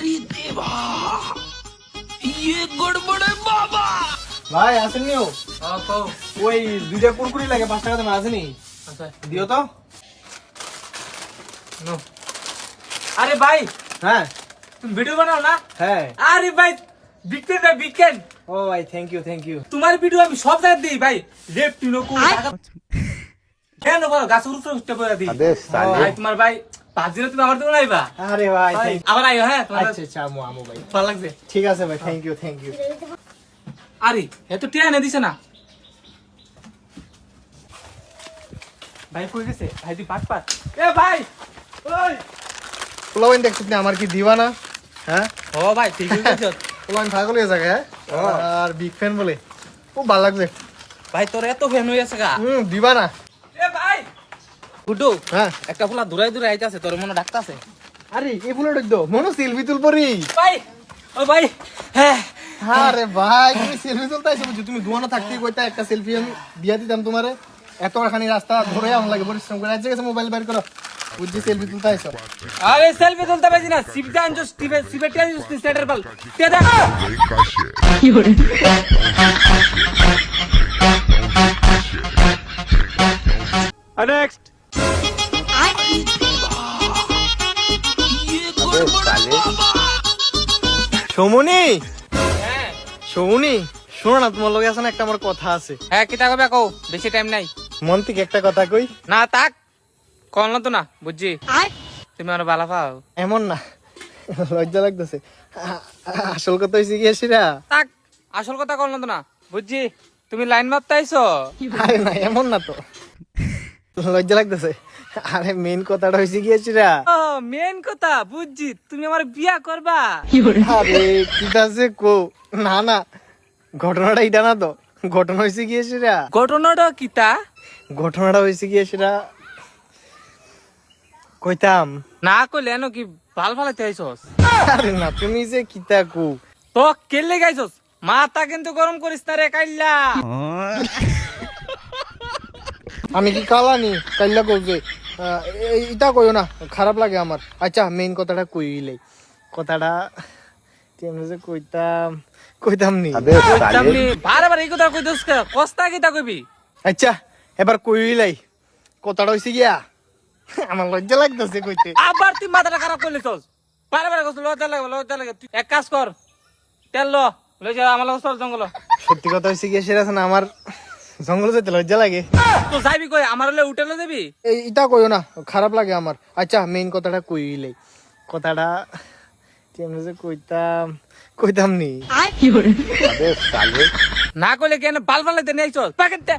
আরে দেবা ये गड़बड़ है बाबा ভাই আসেননি ও কও ওই দুইটা কুরকুরি লাগে 5 টাকা দাম আসেনি আচ্ছা দিও তো নো আরে ভাই হ্যাঁ तुम वीडियो बनाओ ना হ্যাঁ अरे भाई বিকেন ভাই বিকেন ও ভাই থ্যাংক ইউ তোমার ভিডিও আমি সব জায়গায় দিই ভাই লেফট নো কো কেন বলো গাছ উপরে উঠতে পড়া দিই আবে সালে ভাই তোমার ভাই 5 দিনে তুমি আমার তো নাইবা আরে ভাই আবার আইও হ্যাঁ তোমার আচ্ছা আচ্ছা আমু ভাই ভালো লাগবে ঠিক আছে ভাই থ্যাংক ইউ আরে এত টিয়া এনে দিছে না ভাই কই গেছে ভাই তুই পাট এ ভাই ওই পোলাওইন দেখছিস না আমার কি দিওয়ানা হ্যাঁ ও ভাই ঠিক আছে পোলাওইন পাগল হয়ে যাবে হ্যাঁ আর বিগ ফ্যান বলে খুব ভালো লাগছে ভাই তোর এত ফ্যান হয়ে আছে গা দিবানা এ ভাই গুড্ডু হ্যাঁ একটা ফুলা দূরাই দূরে আইতাছে তোর মনে ডাকতাছে আরে এই ফুলটা দো মনো সেলফি তুলপরি ভাই ও ভাই হ্যাঁ আরে ভাই তুমি সেলফি তুলতে আইছো বুঝছো তুমি দুয়ানা থাকতেই কইতা একটা সেলফি আমি দিয়া দিতাম তোমারে এতখানি রাস্তা ধরে আমার লাগে পরিশ্রম করে আজকে মোবাইল বের করো বুঝছি সেলফি তুলতে আইছো আরে সেলফি তুলতে পারছি না সিপদান জো সিবেটিয়া জো সেটার বল তে দা কি হরে নেক্সট সমনি হ্যাঁ সমনি শোনো না তোমার লগে আছে না একটা আমার কথা আছে হ্যাঁ কিতা কবে কও বেশি টাইম নাই মন থেকে একটা কথা কই না তাক কল না তো না বুঝছি তুমি আমার বালা পাও এমন না লজ্জা লাগতেছে আসল কথা হইছে কি এসিরা তাক আসল কথা কল না তো না বুঝছি তুমি লাইন মারতে আইছো আরে না এমন না তো লজ্জা লাগতেছে আরে মেইন কথাটা হইছে কি এসিরা ও মেন কথা বুঝছি তুমি আমার বিয়া করবা আরে কিটা যে কো না না ঘটনাটা এটা না তো ঘটনা হইছে কি এসিরা ঘটনাটা কিতা ঘটনাটা হইছে কি এসিরা কইতাম না কইলে এনো কি ভাল ফালাইতে আইছস আরে না তুমি যে কিতা কো তো কেলে গাইছস মাথা কিন্তু গরম করিস না রে কাইল্লা আমি কি কালানি কাইল্লা কইছে এটা কইও না খারাপ লাগে আমার আচ্ছা মেইন কথাটা কইলে কথাটা কেমনে যে কইতাম নি তুমি বারে বারে এই কথা কইছস কে কস্তা কিতা কইবি আচ্ছা এবার কইলাই কথাটা হইছে গিয়া আমার লজ্জা লাগতেছে কইতে আবার তুই মাথাটা খারাপ করলিছস বারে বারে কইছস লজ্জা লাগে তুই এক কাজ কর তেল লই যা আমার লগে চল জঙ্গল সত্যি কথা হইছে গিয়া সেটা না আমার জঙ্গল যেতে লজ্জা লাগে তো যাইবি কই আমার হলে উঠেলে দিবি এই এটা কইও না খারাপ লাগে আমার আচ্ছা মেইন কথাটা কইলাই কথাটা কেমনে যে কইতাম নি না কইলে কেন বাল ফালাইতে নিয়ে আইছস প্যাকেট দে